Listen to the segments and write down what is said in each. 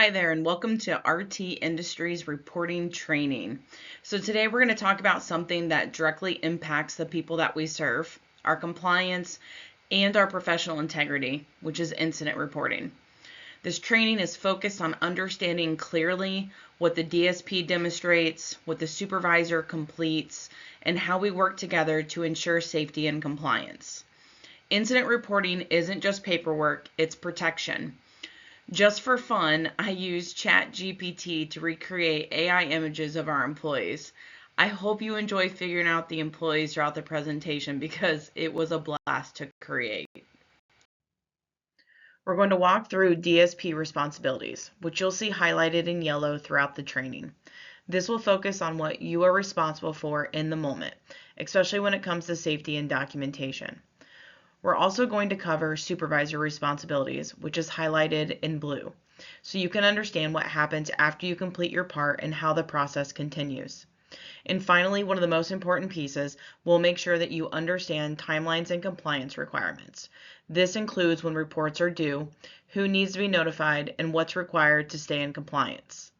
Hi there, and welcome to RT Industries Reporting Training. So today we're going to talk about something that directly impacts the people that we serve, our compliance, and our professional integrity, which is incident reporting. This training is focused on understanding clearly what the DSP demonstrates, what the supervisor completes, and how we work together to ensure safety and compliance. Incident reporting isn't just paperwork, it's protection. Just for fun, I used ChatGPT to recreate AI images of our employees. I hope you enjoy figuring out the employees throughout the presentation because it was a blast to create. We're going to walk through DSP responsibilities, which you'll see highlighted in yellow throughout the training. This will focus on what you are responsible for in the moment, especially when it comes to safety and documentation. We're also going to cover supervisor responsibilities, which is highlighted in blue, so you can understand what happens after you complete your part and how the process continues. And finally, one of the most important pieces, we'll make sure that you understand timelines and compliance requirements. This includes when reports are due, who needs to be notified, and what's required to stay in compliance.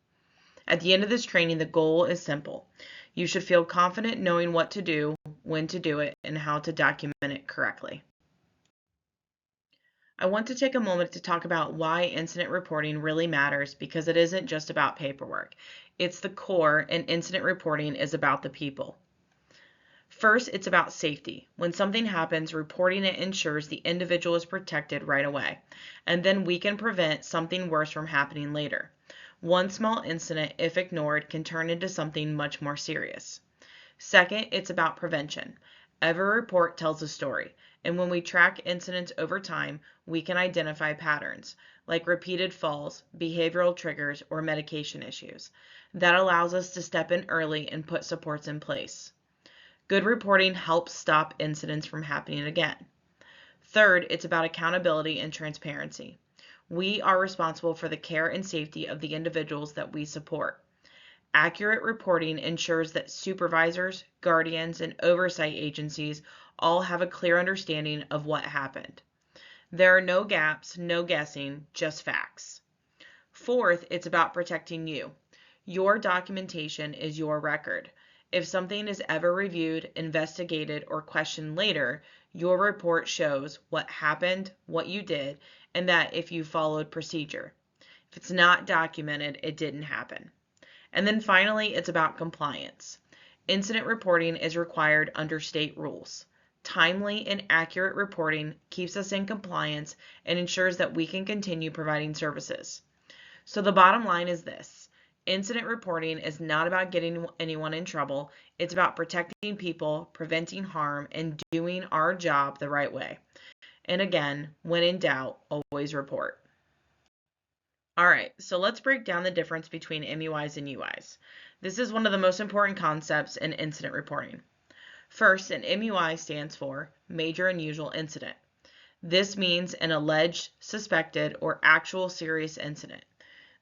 At the end of this training, the goal is simple. You should feel confident knowing what to do, when to do it, and how to document it correctly. I want to take a moment to talk about why incident reporting really matters because it isn't just about paperwork. It's the core, and incident reporting is about the people. First, it's about safety. When something happens, reporting it ensures the individual is protected right away, and then we can prevent something worse from happening later. One small incident, if ignored, can turn into something much more serious. Second, it's about prevention. Every report tells a story, and when we track incidents over time, we can identify patterns, like repeated falls, behavioral triggers, or medication issues. That allows us to step in early and put supports in place. Good reporting helps stop incidents from happening again. Third, it's about accountability and transparency. We are responsible for the care and safety of the individuals that we support. Accurate reporting ensures that supervisors, guardians, and oversight agencies all have a clear understanding of what happened. There are no gaps, no guessing, just facts. Fourth, it's about protecting you. Your documentation is your record. If something is ever reviewed, investigated, or questioned later, your report shows what happened, what you did, and that if you followed procedure. If it's not documented, it didn't happen. And then finally, it's about compliance. Incident reporting is required under state rules. Timely and accurate reporting keeps us in compliance and ensures that we can continue providing services. So the bottom line is this. Incident reporting is not about getting anyone in trouble. It's about protecting people, preventing harm, and doing our job the right way. And again, when in doubt, always report. All right, so let's break down the difference between MUIs and UIs. This is one of the most important concepts in incident reporting. First, an MUI stands for Major Unusual Incident. This means an alleged, suspected, or actual serious incident.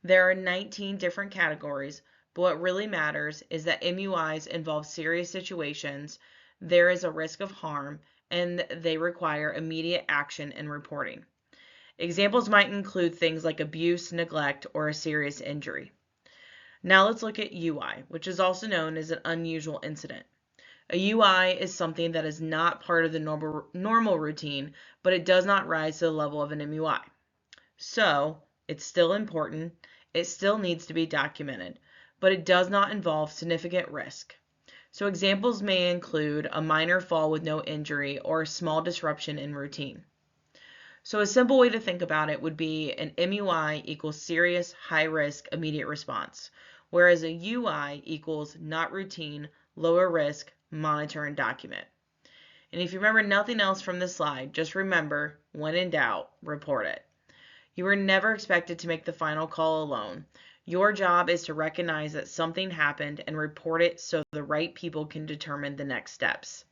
There are 19 different categories, but what really matters is that MUIs involve serious situations, there is a risk of harm, and they require immediate action and reporting. Examples might include things like abuse, neglect, or a serious injury. Now let's look at UI, which is also known as an unusual incident. A UI is something that is not part of the normal routine, but it does not rise to the level of an MUI. So, it's still important, it still needs to be documented, but it does not involve significant risk. So examples may include a minor fall with no injury or a small disruption in routine. So a simple way to think about it would be an MUI equals serious, high risk, immediate response, whereas a UI equals not routine, lower risk, monitor and document. And if you remember nothing else from this slide, just remember, when in doubt, report it. You are never expected to make the final call alone. Your job is to recognize that something happened and report it so the right people can determine the next steps.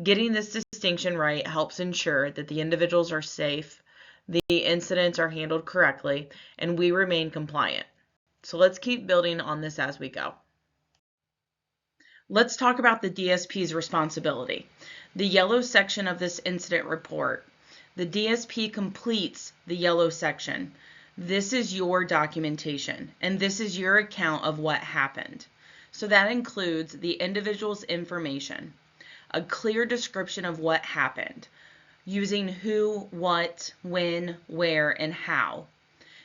Getting this distinction right helps ensure that the individuals are safe, the incidents are handled correctly, and we remain compliant. So let's keep building on this as we go. Let's talk about the DSP's responsibility. The yellow section of this incident report. The DSP completes the yellow section. This is your documentation, and this is your account of what happened. So that includes the individual's information, a clear description of what happened, using who, what, when, where, and how,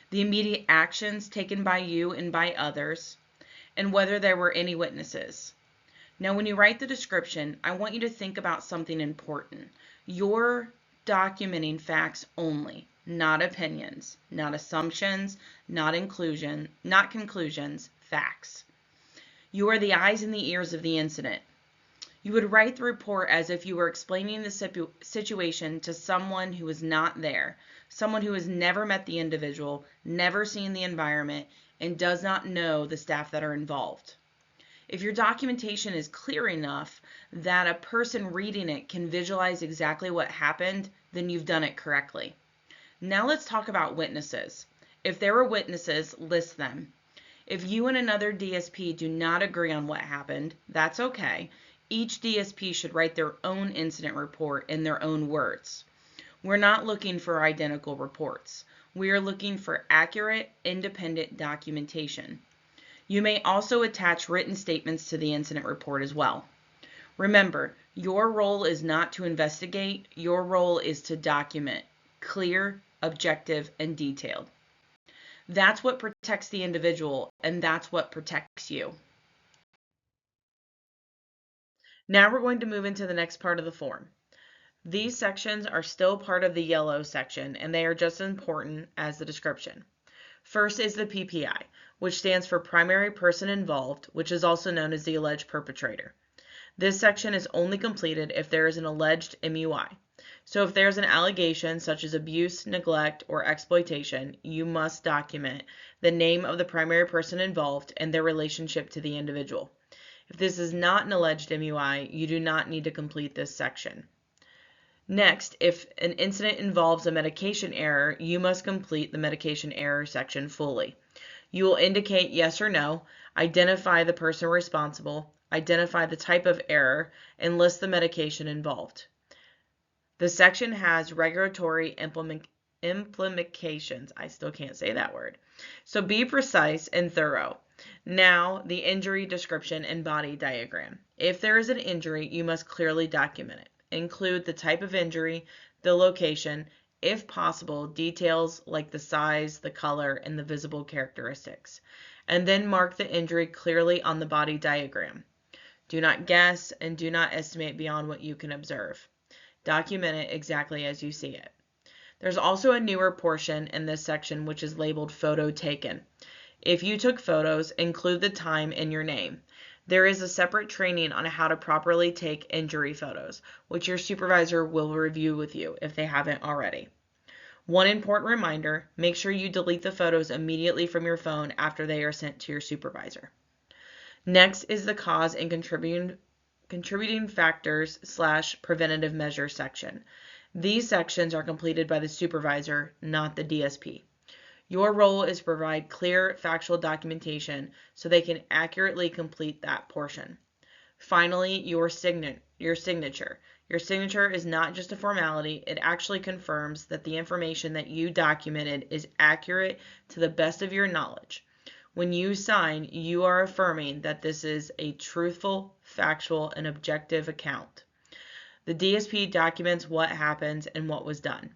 the immediate actions taken by you and by others, and whether there were any witnesses. Now, when you write the description, I want you to think about something important. You're documenting facts only, not opinions, not assumptions, not conclusions, facts. You are the eyes and the ears of the incident. You would write the report as if you were explaining the situation to someone who was not there, someone who has never met the individual, never seen the environment, and does not know the staff that are involved. If your documentation is clear enough that a person reading it can visualize exactly what happened, then you've done it correctly. Now let's talk about witnesses. If there were witnesses, list them. If you and another DSP do not agree on what happened, that's okay. Each DSP should write their own incident report in their own words. We're not looking for identical reports. We are looking for accurate, independent documentation. You may also attach written statements to the incident report as well. Remember, your role is not to investigate. Your role is to document, clear, objective, and detailed. That's what protects the individual, and that's what protects you. Now we're going to move into the next part of the form. These sections are still part of the yellow section, and they are just as important as the description. First is the PPI, which stands for Primary Person Involved, which is also known as the alleged perpetrator. This section is only completed if there is an alleged MUI. So if there's an allegation such as abuse, neglect, or exploitation, you must document the name of the primary person involved and their relationship to the individual. If this is not an alleged MUI, you do not need to complete this section. Next, if an incident involves a medication error, you must complete the medication error section fully. You will indicate yes or no, identify the person responsible, identify the type of error, and list the medication involved. The section has regulatory implications. I still can't say that word. So be precise and thorough. Now, the injury description and body diagram. If there is an injury, you must clearly document it. Include the type of injury, the location, if possible, details like the size, the color, and the visible characteristics. And then mark the injury clearly on the body diagram. Do not guess and do not estimate beyond what you can observe. Document it exactly as you see it. There's also a newer portion in this section which is labeled photo taken. If you took photos, include the time and your name. There is a separate training on how to properly take injury photos, which your supervisor will review with you if they haven't already. One important reminder, make sure you delete the photos immediately from your phone after they are sent to your supervisor. Next is the cause and contributing factors / preventative measures section. These sections are completed by the supervisor, not the DSP. Your role is to provide clear, factual documentation so they can accurately complete that portion. Finally, your signature. Your signature is not just a formality, it actually confirms that the information that you documented is accurate to the best of your knowledge. When you sign, you are affirming that this is a truthful, factual, and objective account. The DSP documents what happened and what was done.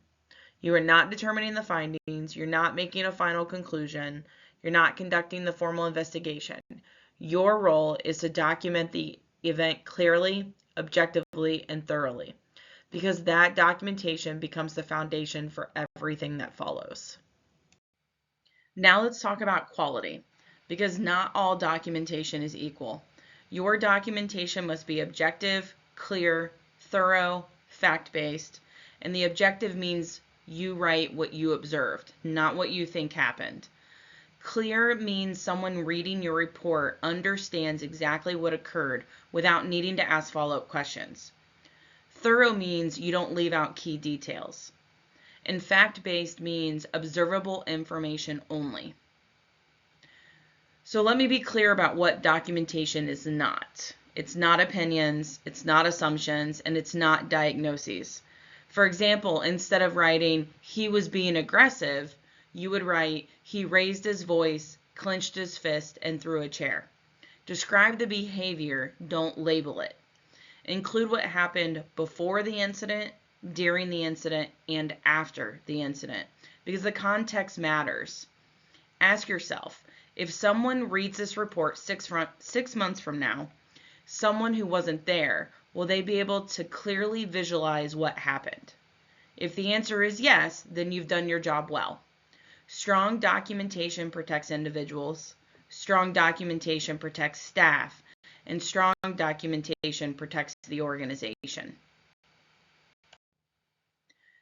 You are not determining the findings, you're not making a final conclusion, you're not conducting the formal investigation. Your role is to document the event clearly, objectively, and thoroughly, because that documentation becomes the foundation for everything that follows. Now let's talk about quality, because not all documentation is equal. Your documentation must be objective, clear, thorough, fact-based, and the objective means you write what you observed, not what you think happened. Clear means someone reading your report understands exactly what occurred without needing to ask follow-up questions. Thorough means you don't leave out key details. And fact-based means observable information only. So let me be clear about what documentation is not. It's not opinions, it's not assumptions, and it's not diagnoses. For example, instead of writing, "he was being aggressive," You would write, he raised his voice, clenched his fist, and threw a chair. Describe the behavior, don't label it. Include what happened before the incident, during the incident, and after the incident, because the context matters. Ask yourself, if someone reads this report 6 months from now, someone who wasn't there, will they be able to clearly visualize what happened? If the answer is yes, then you've done your job well. Strong documentation protects individuals. Strong documentation protects staff. And strong documentation protects the organization.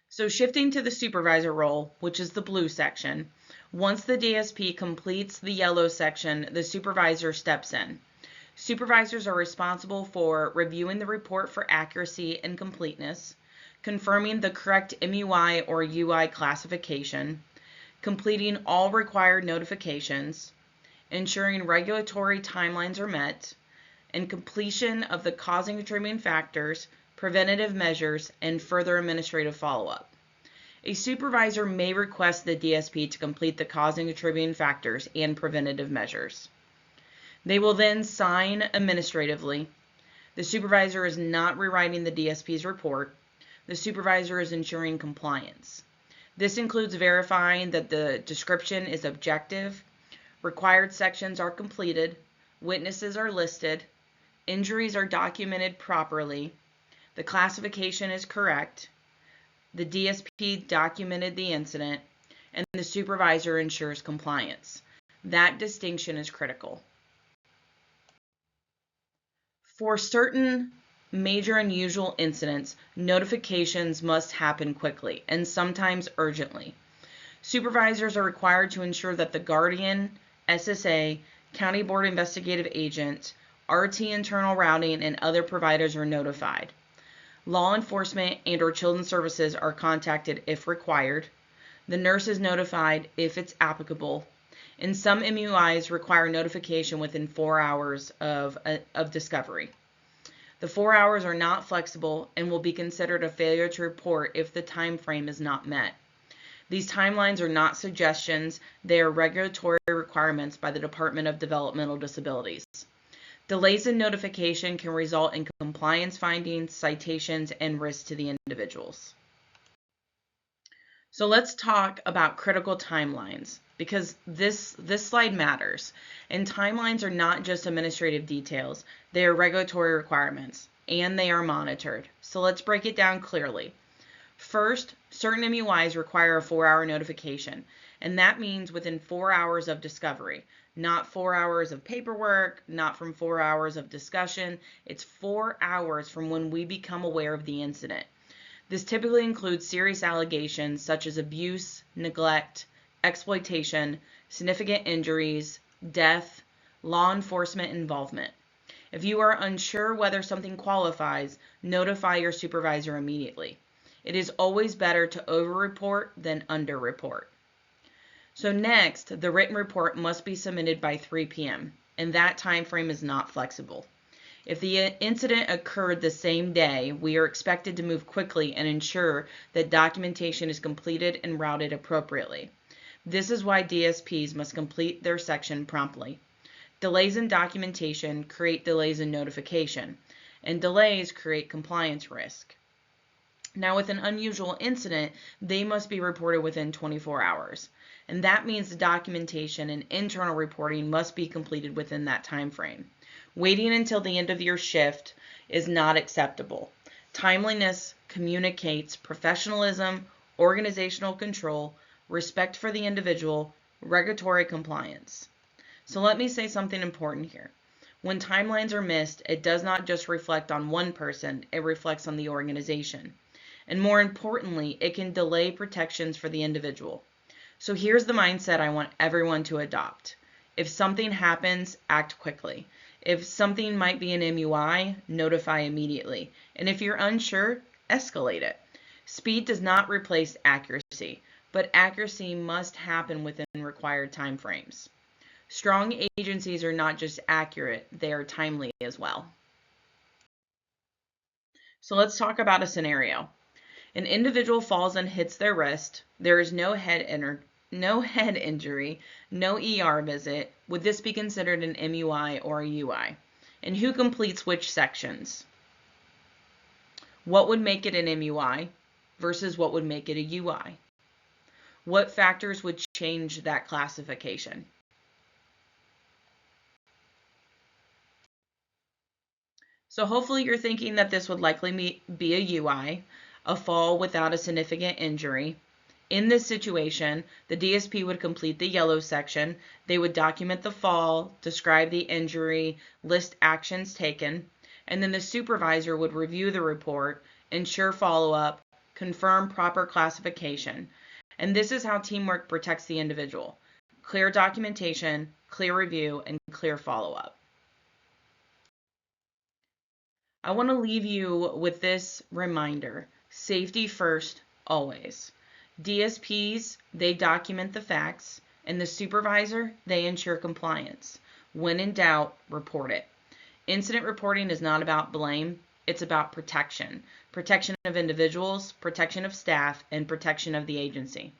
So shifting to the supervisor role, which is the blue section, once the DSP completes the yellow section, the supervisor steps in. Supervisors are responsible for reviewing the report for accuracy and completeness, confirming the correct MUI or UI classification, completing all required notifications, ensuring regulatory timelines are met, and completion of the causing contributing factors, preventative measures, and further administrative follow-up. A supervisor may request the DSP to complete the causing contributing factors and preventative measures. They will then sign administratively. The supervisor is not rewriting the DSP's report. The supervisor is ensuring compliance. This includes verifying that the description is objective, required sections are completed, witnesses are listed, injuries are documented properly, the classification is correct, the DSP documented the incident, and the supervisor ensures compliance. That distinction is critical. For certain major unusual incidents, notifications must happen quickly and sometimes urgently. Supervisors are required to ensure that the guardian, SSA, County Board Investigative Agent, RT internal routing, and other providers are notified. Law enforcement and/or children's services are contacted if required. The nurse is notified if it's applicable. And some MUIs require notification within 4 hours of discovery. The 4 hours are not flexible and will be considered a failure to report if the time frame is not met. These timelines are not suggestions, they are regulatory requirements by the Department of Developmental Disabilities. Delays in notification can result in compliance findings, citations, and risks to the individuals. So let's talk about critical timelines, because this slide matters. And timelines are not just administrative details, they are regulatory requirements, and they are monitored. So let's break it down clearly. First, certain MUIs require a 4-hour notification, and that means within 4 hours of discovery. Not 4 hours of paperwork, not from 4 hours of discussion. It's 4 hours from when we become aware of the incident. This typically includes serious allegations such as abuse, neglect, exploitation, significant injuries, death, law enforcement involvement. If you are unsure whether something qualifies, notify your supervisor immediately. It is always better to over-report than under-report. So next, the written report must be submitted by 3 p.m., and that time frame is not flexible. If the incident occurred the same day, we are expected to move quickly and ensure that documentation is completed and routed appropriately. This is why DSPs must complete their section promptly. Delays in documentation create delays in notification, and delays create compliance risk. Now, with an unusual incident, they must be reported within 24 hours. And that means the documentation and internal reporting must be completed within that time frame. Waiting until the end of your shift is not acceptable. Timeliness communicates professionalism, organizational control, respect for the individual, regulatory compliance. So let me say something important here. When timelines are missed, it does not just reflect on one person, it reflects on the organization. And more importantly, it can delay protections for the individual. So here's the mindset I want everyone to adopt. If something happens, act quickly. If something might be an MUI, notify immediately. And if you're unsure, escalate it. Speed does not replace accuracy, but accuracy must happen within required time frames. Strong agencies are not just accurate, they are timely as well. So let's talk about a scenario. An individual falls and hits their wrist. There is no head no head injury, no ER visit, would this be considered an MUI or a UI? And who completes which sections? What would make it an MUI versus what would make it a UI? What factors would change that classification? So hopefully you're thinking that this would likely be a UI, a fall without a significant injury. In this situation, the DSP would complete the yellow section. They would document the fall, describe the injury, list actions taken, and then the supervisor would review the report, ensure follow-up, confirm proper classification. And this is how teamwork protects the individual. Clear documentation, clear review, and clear follow-up. I want to leave you with this reminder: safety first, always. DSPs, they document the facts, and the supervisor, they ensure compliance. When in doubt, report it. Incident reporting is not about blame, it's about protection. Protection of individuals, protection of staff, and protection of the agency.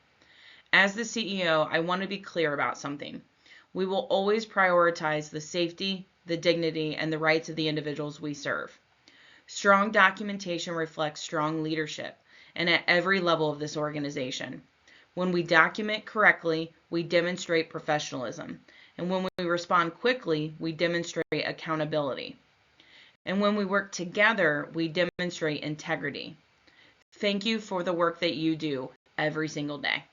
As the CEO, I want to be clear about something. We will always prioritize the safety, the dignity, and the rights of the individuals we serve. Strong documentation reflects strong leadership, and at every level of this organization. When we document correctly, we demonstrate professionalism. And when we respond quickly, we demonstrate accountability. And when we work together, we demonstrate integrity. Thank you for the work that you do every single day.